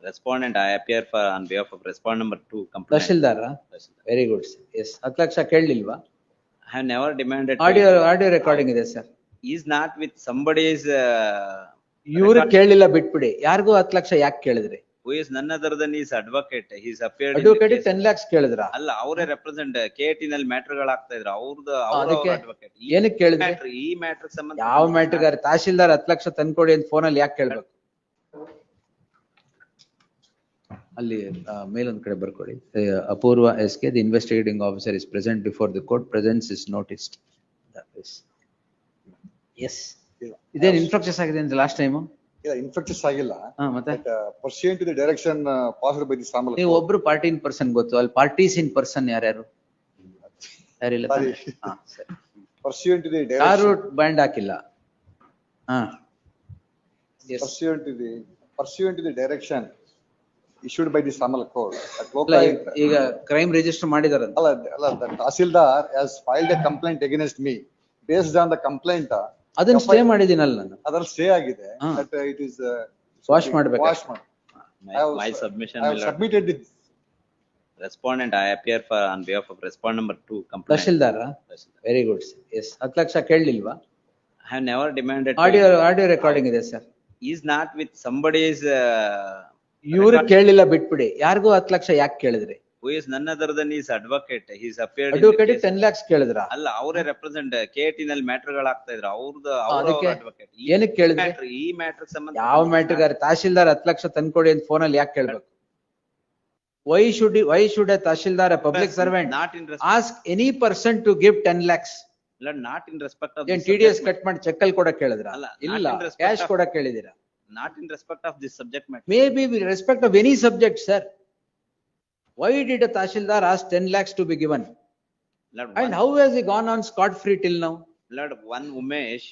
Respondent, I appear for on behalf of respondent number 2 complaint. Tahsildar very good sir. Yes 10 lakh ಕೇಳಲಿಲ್ವಾ? I have never demanded. Audio recording ಇದೆ sir. Is not with somebody's. ಇವ್ರು ಕೇಳಲಿಲ್ಲ ಬಿಟ್ಬಿಡಿ. ಯಾರಿಗೂ 10 ಲಕ್ಷ ಯಾಕೆ ಕೇಳಿದ್ರಿ? Who is none other than his advocate. He's appeared. Advocate 10 lakhs ಕೇಳಿದ್ರ? ಅಲ್ಲ, ಅವರೇ ರೆಪ್ರೆಸೆಂಟ್ KT ನಲ್ಲಿ ಮ್ಯಾಟರ್ಗಳು ಆಗ್ತಾ ಇದ್ರು. ಅವ್ರದ್ದು ಅಡ್ವೊಕೇಟ್. ಏನಕ್ಕೆ ಕೇಳಿದ್ರಿ? ಈ ಮ್ಯಾಟರ್ ಸಂಬಂಧ ಯಾವ ಮ್ಯಾಟರ್ಗಾರ? ತಹಶೀಲ್ದಾರ್ 10 ಲಕ್ಷ ತಂದ್ಕೊಡಿ ಅಂತ ಫೋನಲ್ಲಿ ಯಾಕೆ ಕೇಳ್ಬೇಕು? ಅಲ್ಲಿ ಮೇಲೊಂದ್ ಕಡೆ ಬರ್ಕೊಳ್ಳಿ. ಅಪೂರ್ವ SK, the investigating officer is present before the court. Presence is noticed. Yes. ಇದೇನ್ ಇನ್ಫ್ರಕ್ಚಸ್ ಆಗಿದೆ ಅಂತ ಲಾಸ್ಟ್ ಟೈಮ್? ಇಲ್ಲ, ಇನ್ಫ್ರಕ್ಚಸ್ ಆಗಿಲ್ಲ. ಮತ್ತೆ pursuant to the direction passed by the Samal. ನೀವು ಒಬ್ರು ಪಾರ್ಟಿ ಇನ್ ಪರ್ಸನ್ ಗೊತ್ತು, ಅಲ್ಲಿ ಪಾರ್ಟೀಸ್ ಇನ್ ಪರ್ಸನ್ ಯಾರ್ಯಾರು? ಯಾರಿಲ್ಲ. Pursuant to the direction. ಯಾರು ಬ್ಯಾಂಡ್ ಹಾಕಿಲ್ಲ. Pursuant to the direction issued by the Samal court. ಈಗ ಕ್ರೈಮ್ ರಿಜಿಸ್ಟರ್ ಮಾಡಿದಾರಂತ. ಅಲ್ಲ, the Tahsildar has filed a complaint against me based on the complaint. ಅದನ್ನ stay ಮಾಡಿದೀನಲ್ಲ ನಾನು. ಅದ್ರಲ್ಲಿ stay ಆಗಿದೆ. But it is ವಾಶ್ ಮಾಡಬೇಕು. My submission. I have submitted it. Respondent, I appear for on behalf of respondent number 2 complaint. Tahsildar very good sir. Yes 10 lakh ಕೇಳಲಿಲ್ವಾ? I have never demanded. Audio recording ಇದೆ sir. Is not with somebody's. ಇವ್ರು ಕೇಳಲಿಲ್ಲ ಬಿಟ್ಬಿಡಿ. ಯಾರಿಗೂ 10 ಲಕ್ಷ ಯಾಕೆ ಕೇಳಿದ್ರಿ? Who is none other than his advocate. He's appeared. Advocate 10 lakhs ಕೇಳಿದ್ರ? ಅಲ್ಲ, ಅವರೇ ರೆಪ್ರೆಸೆಂಟ್ KT ನಲ್ಲಿ ಮ್ಯಾಟರ್ಗಳು ಆಗ್ತಾ ಇದ್ರು. ಅವ್ರದ್ದು ಅಡ್ವೊಕೇಟ್. ಏನಕ್ಕೆ ಕೇಳಿದ್ರಿ? ಈ ಮ್ಯಾಟರ್ ಸಂಬಂಧ ಯಾವ ಮ್ಯಾಟರ್ಗಾರ? ತಹಶೀಲ್ದಾರ್ 10 ಲಕ್ಷ ತಂದ್ಕೊಡಿ ಅಂತ ಫೋನಲ್ಲಿ ಯಾಕೆ ಕೇಳ್ಬೇಕು? Why should a Tahsildar, a public servant, ask any person to give 10 lakhs? Not in respect of. ಏನ್ TDS ಕಟ್ ಮಾಡಿ ಚೆಕ್ ಅಲ್ಲಿ ಕೊಡಕ್ ಕೇಳಿದ್ರ? ಇಲ್ಲ, ಕ್ಯಾಶ್ ಕೊಡಕ್ ಕೇಳಿದಿರಾ? Not in respect of this subject matter. Maybe with respect of any subject, sir. Why did a Tahsildar ask 10 lakhs to be given? Lord, and how has he gone on scot free till now? Lord, one Umesh,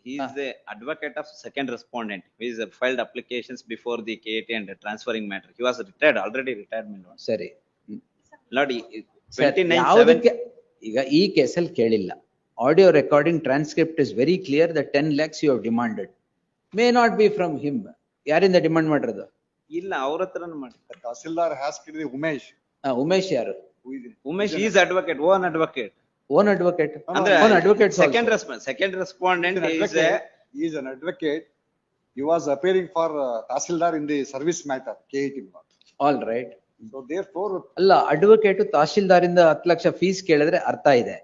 he is the advocate of second respondent. He is filed applications before the KT and the transferring matter. He was retired, already retired, my lord. Sari. Lord, 29/7. ಈಗ ಈ ಕೇಸಲ್ಲಿ ಕೇಳಿಲ್ಲ. Audio recording transcript is very clear that 10 lakhs you have demanded. May not be from him. ಯಾರಿಂದ demand ಮಾಡಿರೋದು? ಇಲ್ಲ, ಅವ್ರ ಹತ್ರನೂ ಮಾಡಿ. Tahsildar has killed Umesh. Umesh ಯಾರು? Umesh is advocate, own advocate. Own advocate. Own advocate. Second respondent is an advocate. He was appearing for Tahsildar in the service matter, KT. All right. So therefore. ಅಲ್ಲ, advocate tahsildar ಇಂದ 10 lakh fees ಕೇಳಿದ್ರೆ ಅರ್ಥ ಇದೆ.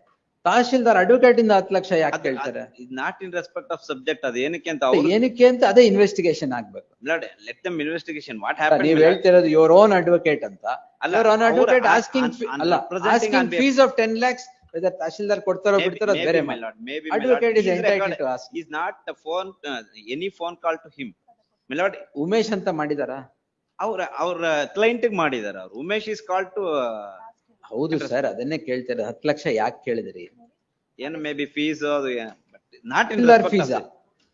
Tahsildar advocate ಇಂದ 10 ಲಕ್ಷ ಯಾಕೆ ಕೇಳ್ತಾರೆ? Not in respect of subject. ಅದು ಏನಕ್ಕೆ ಅಂತ ಅದೇ ಇನ್ವೆಸ್ಟಿಗೇಷನ್ ಆಗ್ಬೇಕು. Let them investigation. What happen? ನೀವು ಹೇಳ್ತಿರೋದು ಯುವರ್ ಓನ್ ಅಡ್ವೊಕೇಟ್ ಅಂತ. Your own advocate asking fees of 10 lakhs. Whether tahsildar ಕೊಡ್ತಾರೋ ಬಿಡ್ತಾರೋ ಬೇರೆ. Advocate is entitled to ask. Is not the phone any phone call to him. Milord Umesh ಅಂತ ಮಾಡಿದಾರಾ? ಅವ್ರ client ಮಾಡಿದಾರ. ಅವ್ರು ಉಮೇಶ್ ಇಸ್ ಕಾಲ್ ಟು. ಹೌದು ಸರ್, ಅದನ್ನೇ ಕೇಳ್ತಾರೆ. 10 ಲಕ್ಷ ಯಾಕೆ ಕೇಳಿದ್ರಿ? ಏನು ಮೇ ಬಿ ಫೀಸ್ ಅದು ನಾಟ್ ಇನ್ ಫೀಸ್.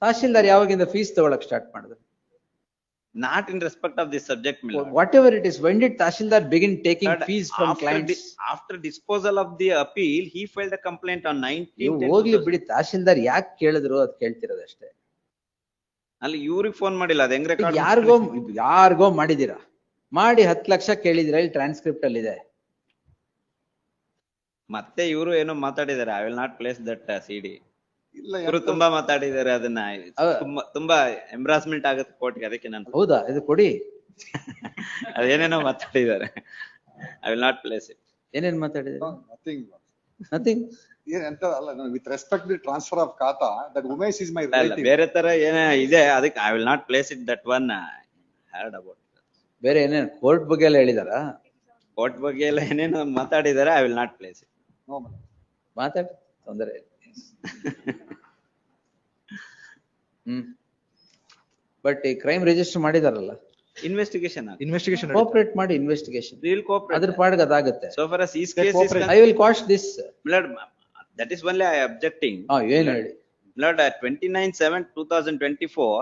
ತಹಶೀಲ್ದಾರ್ ಯಾವಾಗಿಂದ ಫೀಸ್ ತಗೊಳಕ್ ಸ್ಟಾರ್ಟ್ ಮಾಡಿದ್ರು? Not in respect of this subject. What ever it is, when did tahsildar begin taking fees from clients? After disposal of the appeal he filed a complaint on 19. ಹೋಗ್ಲಿ ಬಿಡಿ, ತಹಶೀಲ್ದಾರ್ ಯಾಕೆ ಕೇಳಿದ್ರು ಅದ್ ಕೇಳ್ತಿರೋದಷ್ಟೇ. ಅಲ್ಲಿ ಇವ್ರಿಗೆ ಫೋನ್ ಮಾಡಿಲ್ಲ. ಅದ್ ಹೆಂಗ್ ರೆಕಾರ್ಡ್? ಯಾರಿಗೋ ಮಾಡಿದೀರಾ, ಮಾಡಿ 10 ಲಕ್ಷ ಕೇಳಿದಿರ. ಇಲ್ಲಿ ಟ್ರಾನ್ಸ್ಕ್ರಿಪ್ಟ್ ಅಲ್ಲಿ ಇದೆ. ಮತ್ತೆ ಇವರು ಏನೋ ಮಾತಾಡಿದಾರೆ. I will not place that CD. ಇವರು ತುಂಬಾ ಮಾತಾಡಿದಾರೆ. ಅದನ್ನ ತುಂಬಾ ಎಂಬ್ರಾಸ್ಮೆಂಟ್ ಆಗುತ್ತೆ ಕೋರ್ಟ್ಗೆ. ಅದಕ್ಕೆ ನಾನು. ಹೌದಾ? ಇದು ಕೊಡಿ. ಅದೇನೇನೋ ಮಾತಾಡಿದಾರೆ. I will not place it. ಏನೇನ್ ಮಾತಾಡಿದಾರೆ? ನಥಿಂಗ್. ಎಂತ ಅಲ್ಲ, with respect the transfer of khata, that Umesh is my relative. ಬೇರೆ ತರ ಏನೇ ಇದೆ. ಅದಕ್ಕೆ I will not place it. That one heard about. ಬೇರೆ ಏನೇನು ಕೋರ್ಟ್ ಬಗ್ಗೆ ಎಲ್ಲ ಹೇಳಿದಾರ? ಕೋರ್ಟ್ ಬಗ್ಗೆ ಎಲ್ಲ ಏನೇನೋ ಮಾತಾಡಿದಾರೆ. I will not place it. ಮಾತಾಡಿ, ತೊಂದರೆ. ಬಟ್ ಈ ಕ್ರೈಮ್ ರಿಜಿಸ್ಟರ್ ಮಾಡಿದಾರಲ್ಲ, ಇನ್ವೆಸ್ಟಿಗೇಷನ್ ಕೋಆಪರೇಟ್ ಮಾಡಿ. ಇನ್ವೆಸ್ಟಿಗೇಷನ್ ಅದ್ರ ಪಾಡ್ಗೆ ಅದಾಗುತ್ತೆ. So far as his case is, I will quash this. That is only I objecting. ಏನು ಹೇಳಿ? Lord, 29/7/2024,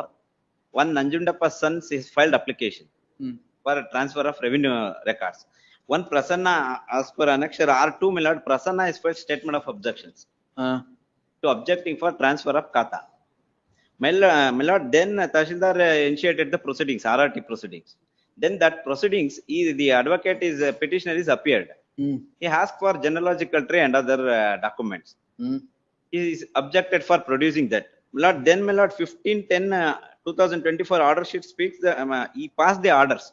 one Nanjundappa sons is filed application for a transfer of revenue records. One Prasanna, as per annexure R2, my lord, Prasanna is filed statement of objections to objecting for transfer of Kata. My lord, then Tahsildar initiated the proceedings, RRT proceedings. Then that proceedings, the advocate is petitioner is appeared. Hmm. He asked for genealogical tree and other documents. Hmm. He is objected for producing that. My lord, then my lord, 15/10/2024 order sheet speaks. He passed the orders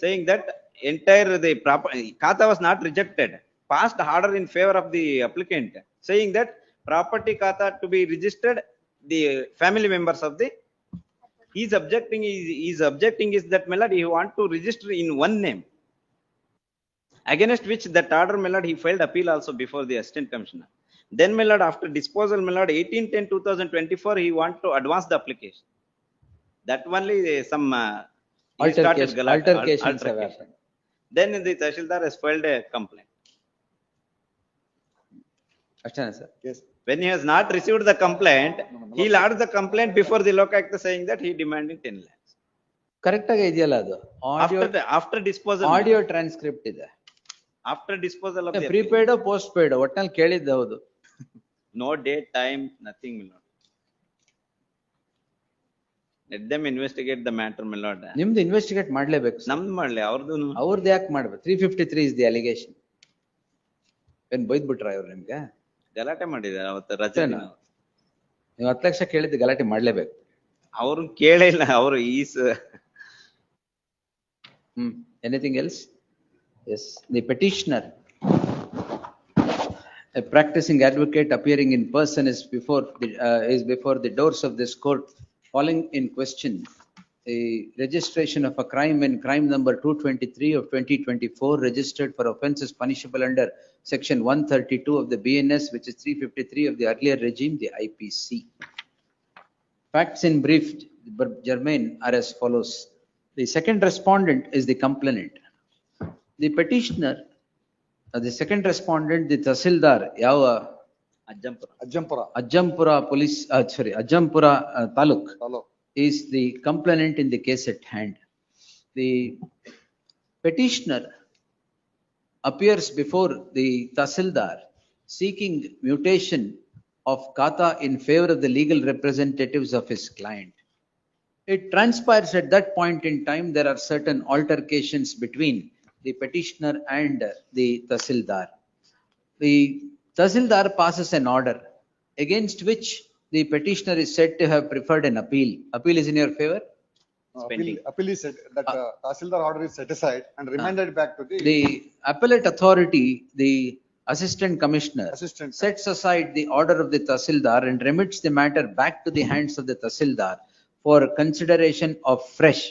saying that entire the property kata was not rejected. Passed order in favor of the applicant, saying that property kata to be registered the family members of the. He's objecting is that Melody he want to register in one name, against which that order Melody he filed appeal also before the assistant commissioner. Then Melody after disposal Melody 18/10/2024 he want to advance the application. That only some he started Altercations have happened. Then the Tahsildar has filed a complaint. Ashtana, sir. Yes. When he has not received the complaint, he lodged the complaint before the Lokayukta saying that he demanding 10 lakhs. Correct ಆಗಿ ಇದೆಯಲ್ಲ ಅದು After disposal. Audio transcript ಇದೆ. After disposal of the prepaid post paid ಒಟ್ನಲ್ಲಿ ಕೇಳಿದ್ದು ಹೌದು. No date, time, nothing, my lord. Let them investigate the matter, my lord. ನಿಮ್ದು investigate ಮಾಡ್ಲೇಬೇಕು. ನಮ್ದು ಮಾಡ್ಲಿ ಅವ್ರದ್ದು ಯಾಕೆ ಮಾಡ್ಬೇಕು? 353 is the allegation. ಏನ್ ಬೈದ್ಬಿಟ್ರ ಇವ್ರು ನಿಮ್ಗೆ? ಗಲಾಟೆ ಮಾಡಿದ್ದಾರೆ ಅವತ್ತು ರಜೆ. ನೀವು 10 ಲಕ್ಷ ಕೇಳಿದ್ದು ಗಲಾಟೆ ಮಾಡ್ಲೇಬೇಕು. ಅವ್ರು ಕೇಳಿಲ್ಲ, ಅವರು Anything else? Yes, the petitioner, a practicing advocate appearing in person is before the doors of this court, calling in question the registration of a crime in crime number 223 of 2024 registered for offences punishable under section 132 of the BNS, which is 353 of the earlier regime, the IPC. Facts in brief, germane, are as follows. The second respondent is the complainant. The petitioner, the second respondent, the Tahsildar, Yava Ajjampura police, Ajjampura Taluk, is the complainant in the case at hand. The petitioner appears before the Tahsildar seeking mutation of kata in favor of the legal representatives of his client. It transpires at that point in time there are certain altercations between the petitioner and the Tahsildar. The Tahsildar passes an order against which the petitioner is said to have preferred an appeal. Appeal is in your favor? Appeal is set, that Tahsildar order is set aside and remanded back to the appellate authority. The assistant commissioner sets aside the order of the Tahsildar and remits the matter back to the hands of the Tahsildar for consideration of fresh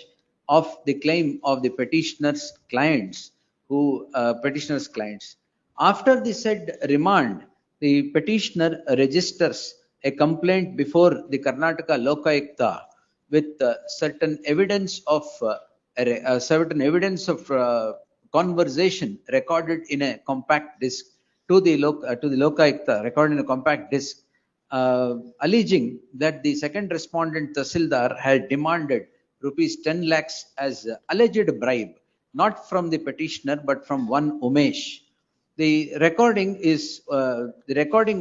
of the claim of the petitioner's clients, After the said remand, the petitioner registers a complaint before the Karnataka Lokayukta with certain evidence of conversation recorded in a compact disc to the Lokayukta, recorded in a compact disc, alleging that the second respondent Tahsildar had demanded rupees 10 lakhs as alleged bribe, not from the petitioner but from one Umesh. The recording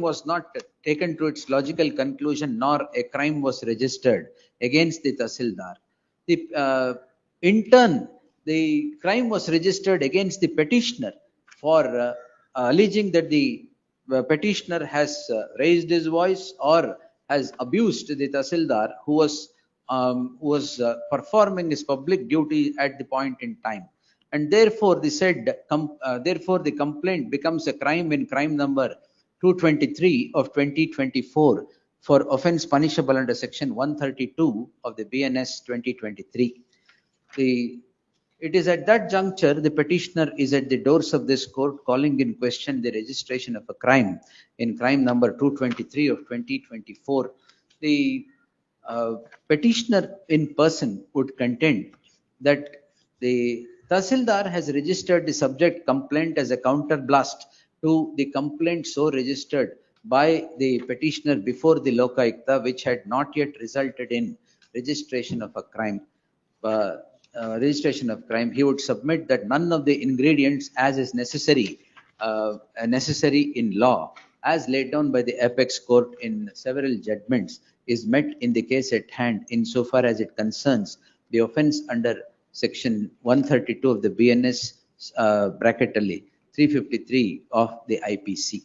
was not taken to its logical conclusion, nor a crime was registered against the Tahsildar. In turn, the crime was registered against the petitioner for alleging that the petitioner has raised his voice or has abused the Tahsildar who was performing his public duty at the point in time. And therefore the complaint becomes a crime in crime number 223 of 2024 for offence punishable under section 132 of the BNS 2023. It is at that juncture the petitioner is at the doors of this court calling in question the registration of a crime in crime number 223 of 2024. The petitioner in person would contend that the Tahsildar has registered the subject complaint as a counterblast to the complaint so registered by the petitioner before the Lokayukta, which had not yet resulted in registration of a crime. He would submit that none of the ingredients as is necessary in law as laid down by the apex court in several judgments is met in the case at hand insofar as it concerns the offence under section 132 of the BNS bracketally 353 of the IPC.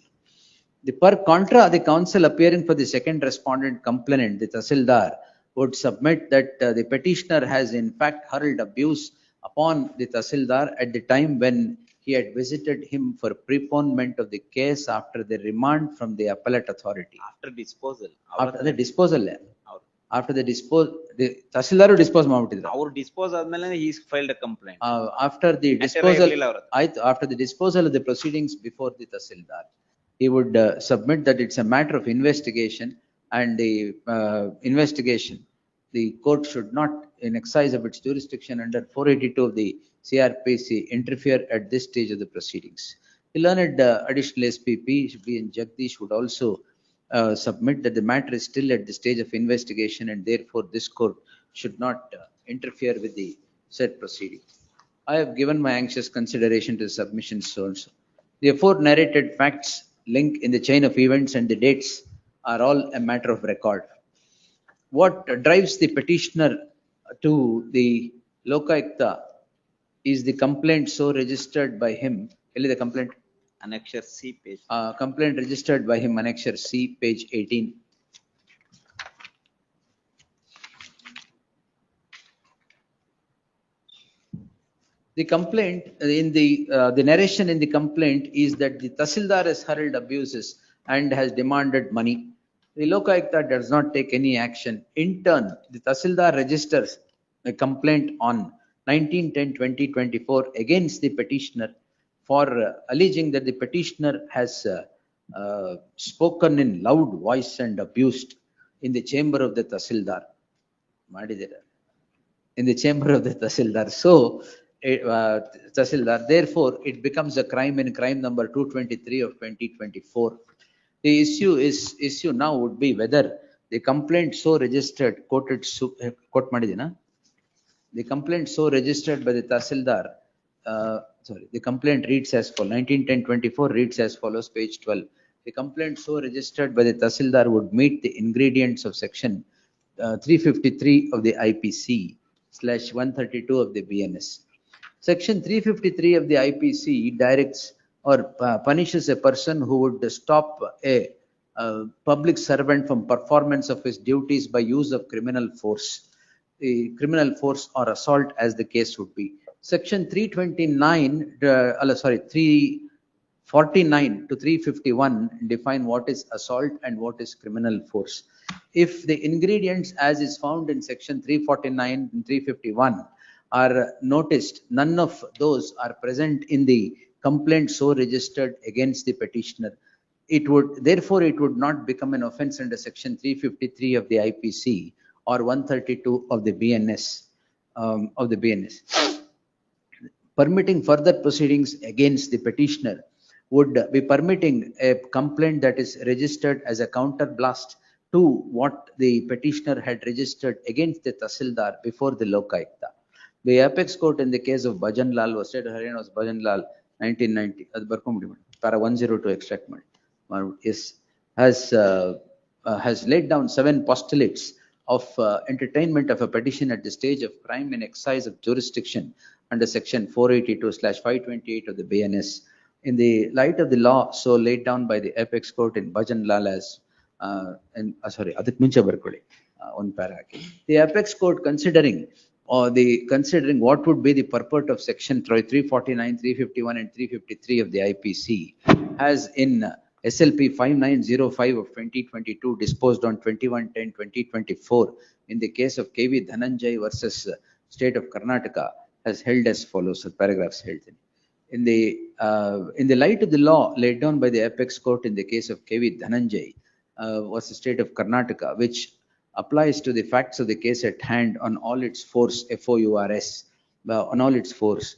Per contra, the counsel appearing for the second respondent complainant, the Tahsildar, would submit that the petitioner has in fact hurled abuse upon the Tahsildar at the time when he had visited him for preponement of the case after the remand from the appellate authority. After disposal. After the disposal. Our- After the Tahsildar dispose ಮಾಡ್ಬಿಟ್ಟಿದ್ರು. Our dispose ಆದ್ಮೇಲೆ he filed a complaint. After the Matter disposal, ಇರ್ಲಿಲ್ಲ ಅವ್ರ ಹತ್ರ. after the disposal of the proceedings before the Tahsildar, he would submit that it's a matter of investigation, and the investigation, the court should not, in exercise of its jurisdiction under 482 of the CRPC, interfere at this stage of the proceedings. The learned additional SPP, B. and Jagdish, would also submit that the matter is still at the stage of investigation, and therefore this court should not interfere with the said proceeding. I have given my anxious consideration to the submissions also. The afore narrated facts, link in the chain of events, and the dates are all a matter of record. What drives the petitioner to the Lokayukta is the complaint so registered by him. Tell the complaint. Annexure C page. Complaint registered by him, Annexure C, page 18. The complaint in the narration in the complaint is that the Tahsildar has hurled abuses and has demanded money. The Lokayukta does not take any action. In turn, the Tahsildar registers a complaint on 19/10/2024 against the petitioner for alleging that the petitioner has spoken in loud voice and abused in the chamber of the Tahsildar. In the chamber of the Tahsildar. So, Tahsildar, therefore, it becomes a crime in crime number 223 of 2024. The issue now would be whether the complaint so registered, quote madidina, the complaint so registered by the Tahsildar, the complaint reads as follows, 19/10/24 reads as follows, page 12. The complaint so registered by the Tahsildar would meet the ingredients of section 353 of the IPC/132 of the BNS. Section 353 of the IPC directs or punishes a person who would stop a public servant from performance of his duties by use of criminal force, or assault as the case would be. Section 349 to 351 define what is assault and what is criminal force. If the ingredients as is found in section 349 and 351 are noticed, none of those are present in the complaint so registered against the petitioner. Therefore, it would not become an offence under section 353 of the IPC or 132 of the BNS. Permitting further proceedings against the petitioner would be permitting a complaint that is registered as a counterblast to what the petitioner had registered against the Tahsildar before the Lokayukta. The apex court in the case of Bhajanlal, was state of Haryana was Bhajanlal 1990, para 102 extract has laid down 7 postulates of entertainment of a petition at the stage of crime in exercise of jurisdiction under section 482/528 of the BNS. In the light of the law so laid down by the apex court in Bhajanlal as the apex court considering what would be the purport of section 349, 351 and 353 of the IPC has in SLP 5905 of 2022 disposed on 21/10/2024 in the case of KV Dhananjay versus State of Karnataka has held as follows. Paragraphs held in the light of the law laid down by the apex court in the case of KV Dhananjay versus State of Karnataka, which applies to the facts of the case at hand on all its force, FOURS, on all its force.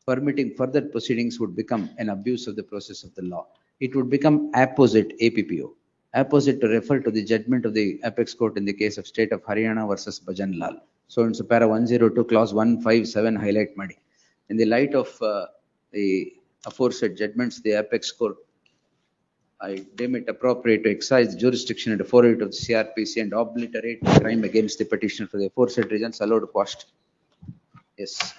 Permitting further proceedings would become an abuse of the process of the law. It would become apposite, APPO, apposite to refer to the judgment of the apex court in the case of State of Haryana versus Bhajanlal. So in para 102 clause 157 highlight madi. In the light of the aforesaid judgments, the apex court I deem it appropriate to exercise jurisdiction under 482 of the CRPC and obliterate the crime against the petitioner for the aforesaid reasons allowed quashed. Yes.